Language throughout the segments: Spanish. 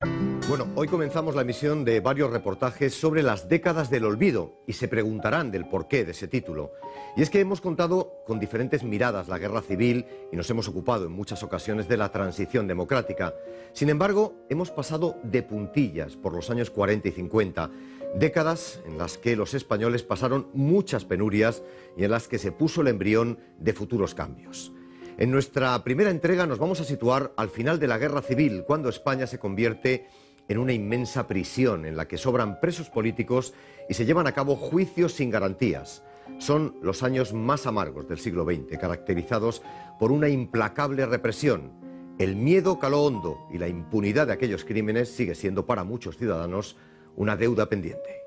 Bueno, hoy comenzamos la emisión de varios reportajes sobre las décadas del olvido y se preguntarán del porqué de ese título. Y es que hemos contado con diferentes miradas la guerra civil y nos hemos ocupado en muchas ocasiones de la transición democrática. Sin embargo, hemos pasado de puntillas por los años 40 y 50, décadas en las que los españoles pasaron muchas penurias y en las que se puso el embrión de futuros cambios. En nuestra primera entrega nos vamos a situar al final de la guerra civil, cuando España se convierte en una inmensa prisión en la que sobran presos políticos y se llevan a cabo juicios sin garantías. Son los años más amargos del siglo XX, caracterizados por una implacable represión. El miedo caló hondo y la impunidad de aquellos crímenes sigue siendo para muchos ciudadanos una deuda pendiente.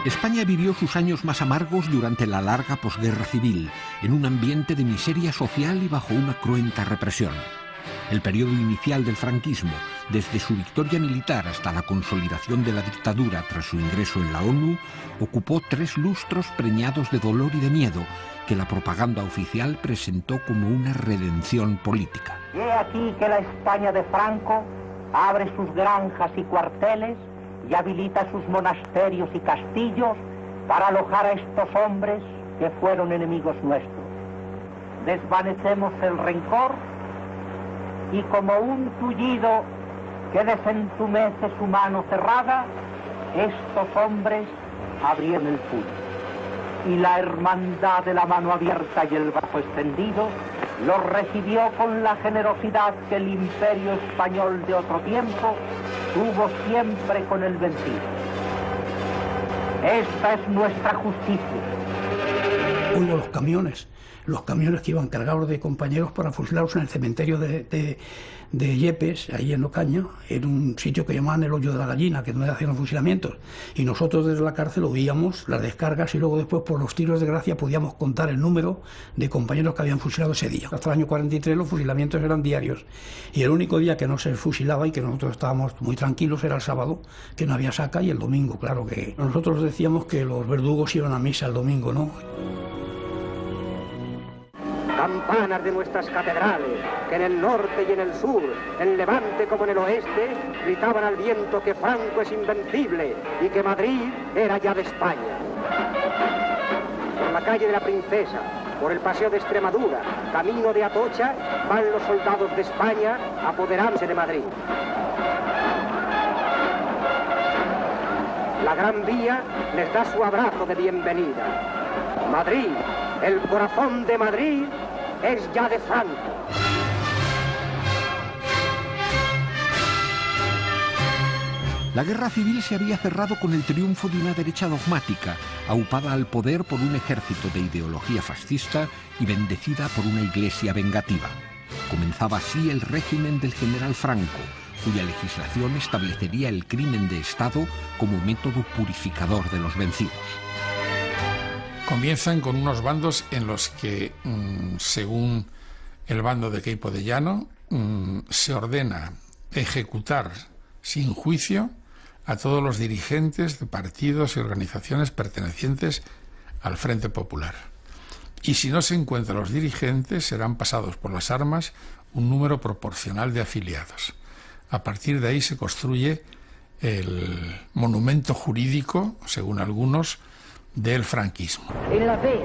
España vivió sus años más amargos durante la larga posguerra civil, en un ambiente de miseria social y bajo una cruenta represión. El periodo inicial del franquismo, desde su victoria militar hasta la consolidación de la dictadura tras su ingreso en la ONU, ocupó 3 lustros preñados de dolor y de miedo, que la propaganda oficial presentó como una redención política. Y he aquí que la España de Franco abre sus granjas y cuarteles y habilita sus monasterios y castillos para alojar a estos hombres que fueron enemigos nuestros. Desvanecemos el rencor y como un tullido que desentumece su mano cerrada, estos hombres abrieron el puño. Y la hermandad de la mano abierta y el brazo extendido los recibió con la generosidad que el imperio español de otro tiempo tuvo siempre con el vencido. Esta es nuestra justicia. Hubo los camiones que iban cargados de compañeros para fusilarlos en el cementerio de Yepes, ahí en Ocaña, en un sitio que llamaban el Hoyo de la Gallina, que es donde hacían los fusilamientos. Y nosotros desde la cárcel oíamos las descargas y luego después por los tiros de gracia podíamos contar el número de compañeros que habían fusilado ese día. Hasta el año 43 los fusilamientos eran diarios y el único día que no se fusilaba y que nosotros estábamos muy tranquilos era el sábado, que no había saca, y el domingo, claro que nosotros decíamos que los verdugos iban a misa el domingo, ¿no? Campanas de nuestras catedrales, que en el norte y en el sur, en Levante como en el oeste, gritaban al viento que Franco es invencible y que Madrid era ya de España. Por la calle de la Princesa, por el paseo de Extremadura, camino de Atocha, van los soldados de España a apoderarse de Madrid. La Gran Vía les da su abrazo de bienvenida. Madrid, el corazón de Madrid, es ya de Franco. La guerra civil se había cerrado con el triunfo de una derecha dogmática, aupada al poder por un ejército de ideología fascista y bendecida por una iglesia vengativa. Comenzaba así el régimen del general Franco, cuya legislación establecería el crimen de Estado como método purificador de los vencidos. Comienzan con unos bandos en los que, según el bando de Queipo de Llano, se ordena ejecutar sin juicio a todos los dirigentes de partidos y organizaciones pertenecientes al Frente Popular. Y si no se encuentran los dirigentes, serán pasados por las armas un número proporcional de afiliados. A partir de ahí se construye el monumento jurídico, según algunos, del franquismo. En la fe,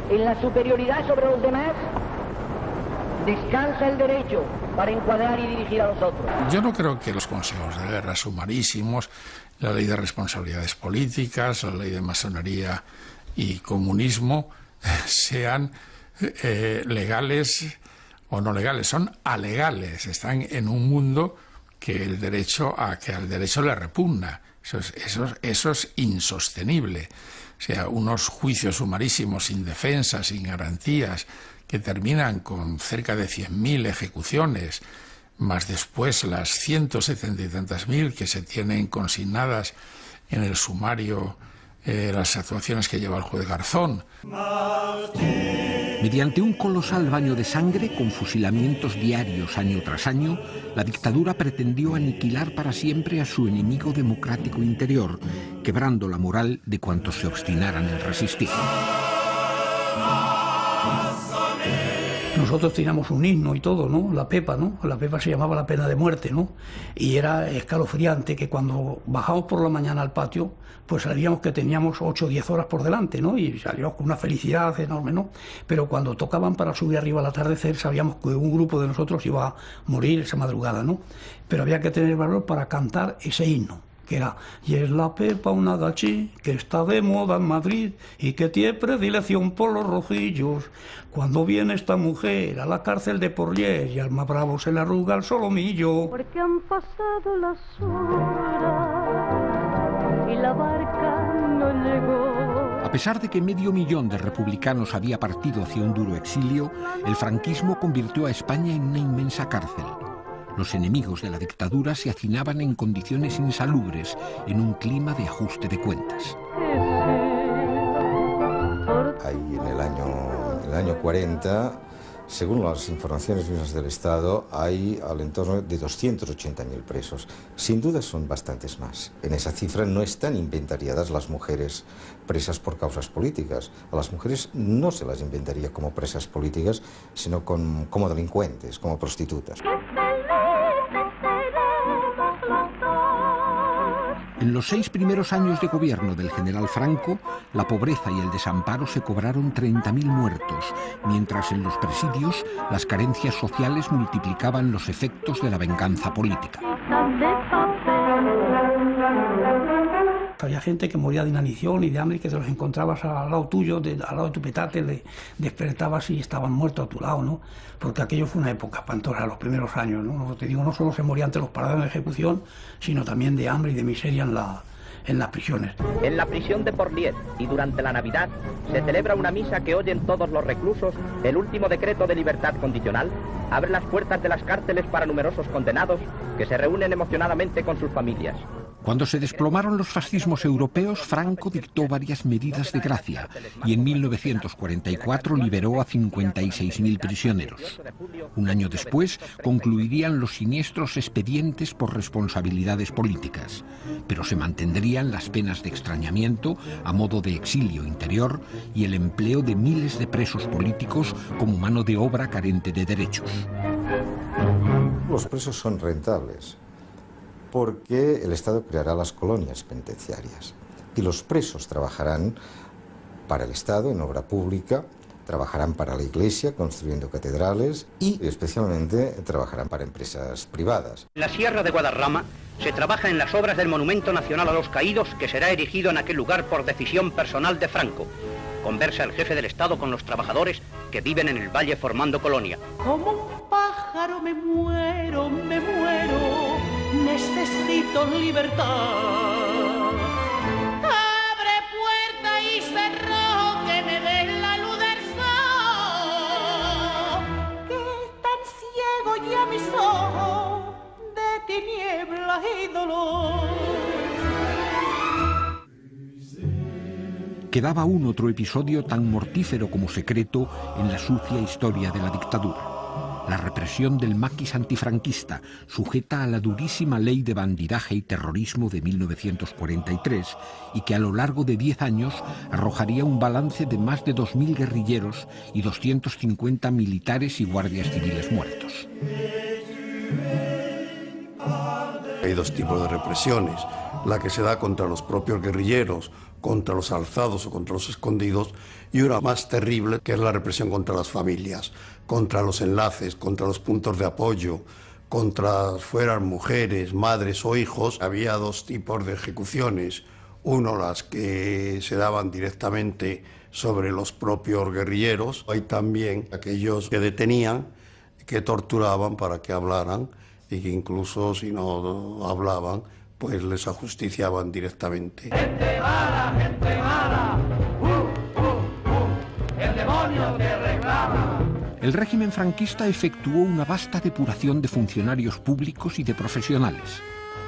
en la superioridad sobre los demás, descansa el derecho para encuadrar y dirigir a los otros. Yo no creo que los consejos de guerra sumarísimos, la ley de responsabilidades políticas, la ley de masonería y comunismo sean legales o no legales, son alegales, están en un mundo que al derecho le repugna. Eso es insostenible. O sea, unos juicios sumarísimos sin defensa, sin garantías, que terminan con cerca de 100.000 ejecuciones, más después las 170 y tantas mil que se tienen consignadas en el sumario las actuaciones que lleva el juez Garzón. Mediante un colosal baño de sangre, con fusilamientos diarios año tras año, la dictadura pretendió aniquilar para siempre a su enemigo democrático interior, quebrando la moral de cuantos se obstinaran en resistir. Nosotros teníamos un himno y todo, ¿no? La Pepa, ¿no? La Pepa se llamaba la pena de muerte, ¿no? Y era escalofriante que cuando bajamos por la mañana al patio, pues sabíamos que teníamos 8 o 10 horas por delante, ¿no? Y salíamos con una felicidad enorme, ¿no? Pero cuando tocaban para subir arriba al atardecer, sabíamos que un grupo de nosotros iba a morir esa madrugada, ¿no? Pero había que tener valor para cantar ese himno, que era: y es la Pepa una gachí que está de moda en Madrid y que tiene predilección por los rojillos. Cuando viene esta mujer a la cárcel de Porlier y al más bravo se le arruga el solomillo. Porque han pasado las horas y la barca no llegó. A pesar de que 500.000 de republicanos había partido hacia un duro exilio, el franquismo convirtió a España en una inmensa cárcel. Los enemigos de la dictadura se hacinaban en condiciones insalubres, en un clima de ajuste de cuentas. Ahí en el año 40, según las informaciones mismas del Estado, hay al entorno de 280.000 presos. Sin duda son bastantes más. En esa cifra no están inventariadas las mujeres presas por causas políticas. A las mujeres no se las inventaría como presas políticas, sino como delincuentes, como prostitutas. En los 6 primeros años de gobierno del general Franco, la pobreza y el desamparo se cobraron 30.000 muertos, mientras en los presidios las carencias sociales multiplicaban los efectos de la venganza política. Había gente que moría de inanición y de hambre, que te los encontrabas al lado tuyo, al lado de tu petate, le despertabas y estaban muertos a tu lado, ¿no? Porque aquello fue una época espantosa, los primeros años, ¿no? Te digo, no solo se moría ante los parados de ejecución, sino también de hambre y de miseria en las prisiones. En la prisión de Porlier y durante la Navidad se celebra una misa que oyen todos los reclusos. El último decreto de libertad condicional abre las puertas de las cárceles para numerosos condenados que se reúnen emocionadamente con sus familias. Cuando se desplomaron los fascismos europeos, Franco dictó varias medidas de gracia y en 1944 liberó a 56.000 prisioneros. Un año después concluirían los siniestros expedientes por responsabilidades políticas, pero se mantendrían las penas de extrañamiento a modo de exilio interior y el empleo de miles de presos políticos como mano de obra carente de derechos. Los presos son rentables, porque el Estado creará las colonias penitenciarias y los presos trabajarán para el Estado en obra pública, trabajarán para la Iglesia construyendo catedrales y especialmente trabajarán para empresas privadas. En la Sierra de Guadarrama se trabaja en las obras del Monumento Nacional a los Caídos, que será erigido en aquel lugar por decisión personal de Franco. Conversa el jefe del Estado con los trabajadores que viven en el valle formando colonia. Como un pájaro me muero, necesito libertad. Abre puerta y cerrojo, que me dé la luz del sol, que están ciegos ya mis ojos de tinieblas y dolor. Quedaba aún otro episodio tan mortífero como secreto en la sucia historia de la dictadura: la represión del maquis antifranquista, sujeta a la durísima ley de bandidaje y terrorismo de 1943, y que a lo largo de 10 años arrojaría un balance de más de 2.000 guerrilleros y 250 militares y guardias civiles muertos. Hay dos tipos de represiones: la que se da contra los propios guerrilleros, contra los alzados o contra los escondidos, y una más terrible, que es la represión contra las familias, contra los enlaces, contra los puntos de apoyo, contra fueran mujeres, madres o hijos. Había dos tipos de ejecuciones: uno, las que se daban directamente sobre los propios guerrilleros. Hay también aquellos que detenían, que torturaban para que hablaran, y que incluso si no hablaban, pues les ajusticiaban directamente. Gente mala, el demonio te reclama. El régimen franquista efectuó una vasta depuración de funcionarios públicos y de profesionales.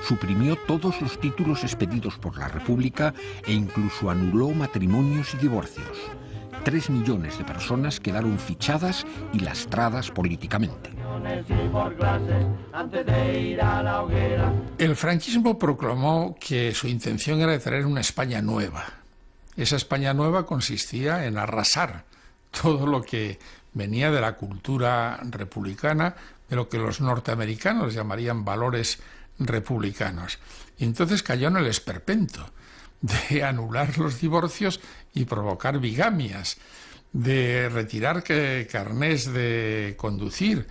suprimió todos los títulos expedidos por la República e incluso anuló matrimonios y divorcios. 3 millones de personas quedaron fichadas y lastradas políticamente. El franquismo proclamó que su intención era de traer una España nueva. Esa España nueva consistía en arrasar todo lo que venía de la cultura republicana, de lo que los norteamericanos llamarían valores republicanos. Y entonces cayó en el esperpento de anular los divorcios y provocar bigamias, de retirar carnés de conducir.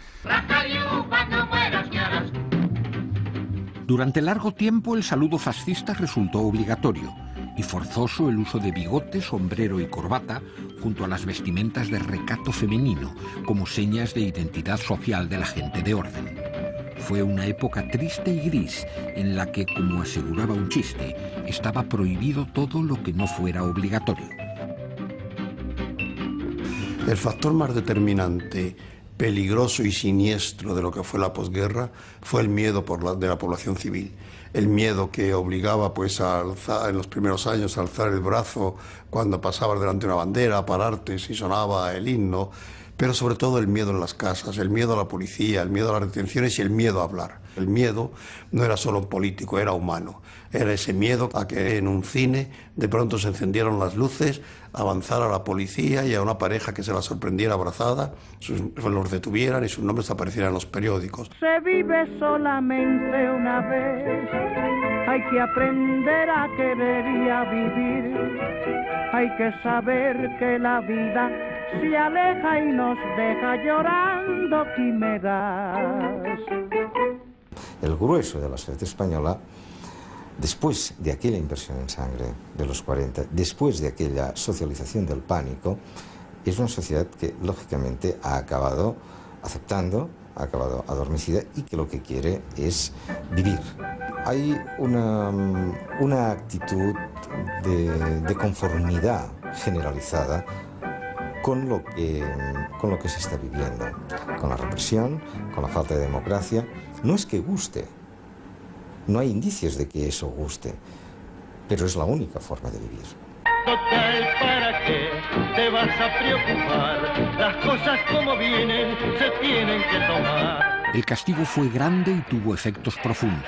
Durante largo tiempo el saludo fascista resultó obligatorio y forzoso el uso de bigote, sombrero y corbata junto a las vestimentas de recato femenino como señas de identidad social de la gente de orden. Fue una época triste y gris en la que, como aseguraba un chiste, estaba prohibido todo lo que no fuera obligatorio. El factor más determinante, peligroso y siniestro de lo que fue la posguerra fue el miedo de la población civil. El miedo que obligaba pues a alzar, en los primeros años, a alzar el brazo cuando pasabas delante de una bandera, a pararte si sonaba el himno, pero sobre todo el miedo en las casas, el miedo a la policía, el miedo a las detenciones y el miedo a hablar. El miedo no era solo político, era humano. Era ese miedo a que en un cine de pronto se encendieran las luces, avanzara la policía y a una pareja que se la sorprendiera abrazada, los detuvieran y sus nombres aparecieran en los periódicos. Se vive solamente una vez, hay que aprender a querer y a vivir. Hay que saber que la vida se aleja y nos deja llorando quimeras. El grueso de la sociedad española, después de aquella inversión en sangre de los 40, después de aquella socialización del pánico, es una sociedad que lógicamente ha acabado aceptando, ha acabado adormecida y que lo que quiere es vivir. Hay una actitud de conformidad generalizada con lo que se está viviendo, con la represión, con la falta de democracia. No es que guste, no hay indicios de que eso guste, pero es la única forma de vivir. Total, ¿para qué te vas a preocupar? Las cosas como vienen se tienen que tomar. El castigo fue grande y tuvo efectos profundos.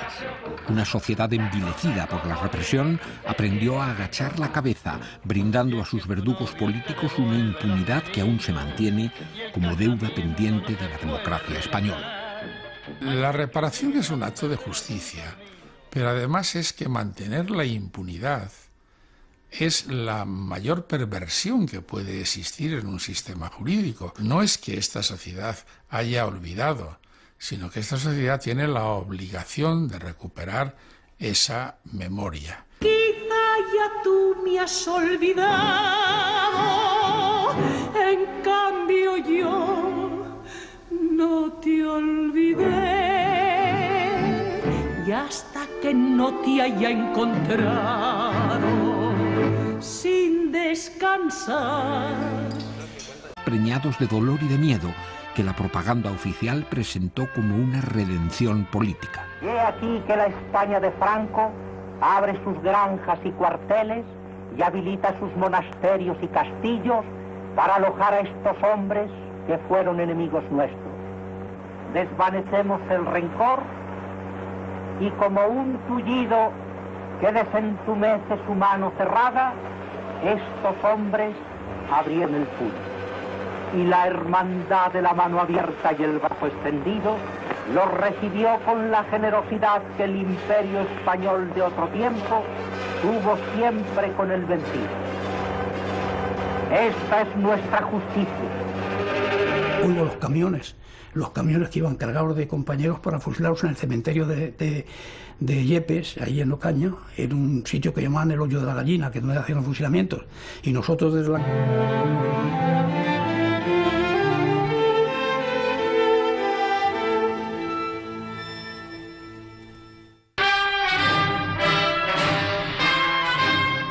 Una sociedad envilecida por la represión aprendió a agachar la cabeza, brindando a sus verdugos políticos una impunidad que aún se mantiene como deuda pendiente de la democracia española. La reparación es un acto de justicia, pero además es que mantener la impunidad es la mayor perversión que puede existir en un sistema jurídico. No es que esta sociedad haya olvidado, sino que esta sociedad tiene la obligación de recuperar esa memoria. Quizá ya tú me has olvidado, en cambio yo no te olvidé. Y hasta que no te haya encontrado, sin descansar. Preñados de dolor y de miedo, que la propaganda oficial presentó como una redención política. Y he aquí que la España de Franco abre sus granjas y cuarteles y habilita sus monasterios y castillos para alojar a estos hombres que fueron enemigos nuestros. Desvanecemos el rencor y como un tullido que desentumece su mano cerrada, estos hombres abrieron el puño. Y la hermandad de la mano abierta y el brazo extendido los recibió con la generosidad que el imperio español de otro tiempo tuvo siempre con el vencido. Esta es nuestra justicia. Uno de los camiones que iban cargados de compañeros para fusilarlos en el cementerio de Yepes, ahí en Ocaña, en un sitio que llamaban el Hoyo de la Gallina, que es donde hacían los fusilamientos. Y nosotros desde la...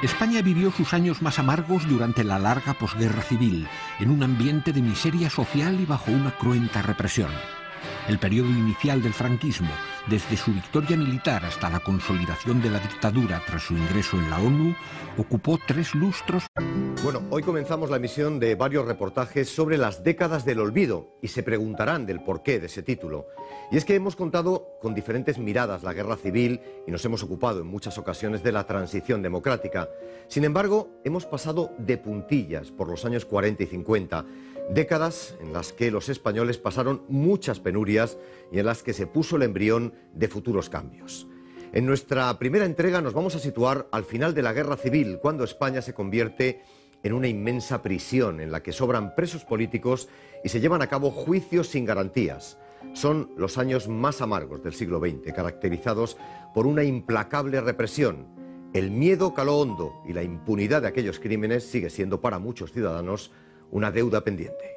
España vivió sus años más amargos durante la larga posguerra civil, en un ambiente de miseria social y bajo una cruenta represión. El periodo inicial del franquismo, desde su victoria militar hasta la consolidación de la dictadura tras su ingreso en la ONU, ocupó 3 lustros. Bueno, hoy comenzamos la emisión de varios reportajes sobre las décadas del olvido y se preguntarán del porqué de ese título. Y es que hemos contado con diferentes miradas la guerra civil y nos hemos ocupado en muchas ocasiones de la transición democrática. Sin embargo, hemos pasado de puntillas por los años 40 y 50, décadas en las que los españoles pasaron muchas penurias y en las que se puso el embrión de futuros cambios. En nuestra primera entrega nos vamos a situar al final de la guerra civil, cuando España se convierte en una inmensa prisión en la que sobran presos políticos y se llevan a cabo juicios sin garantías. Son los años más amargos del siglo XX, caracterizados por una implacable represión. El miedo caló hondo y la impunidad de aquellos crímenes sigue siendo para muchos ciudadanos una deuda pendiente.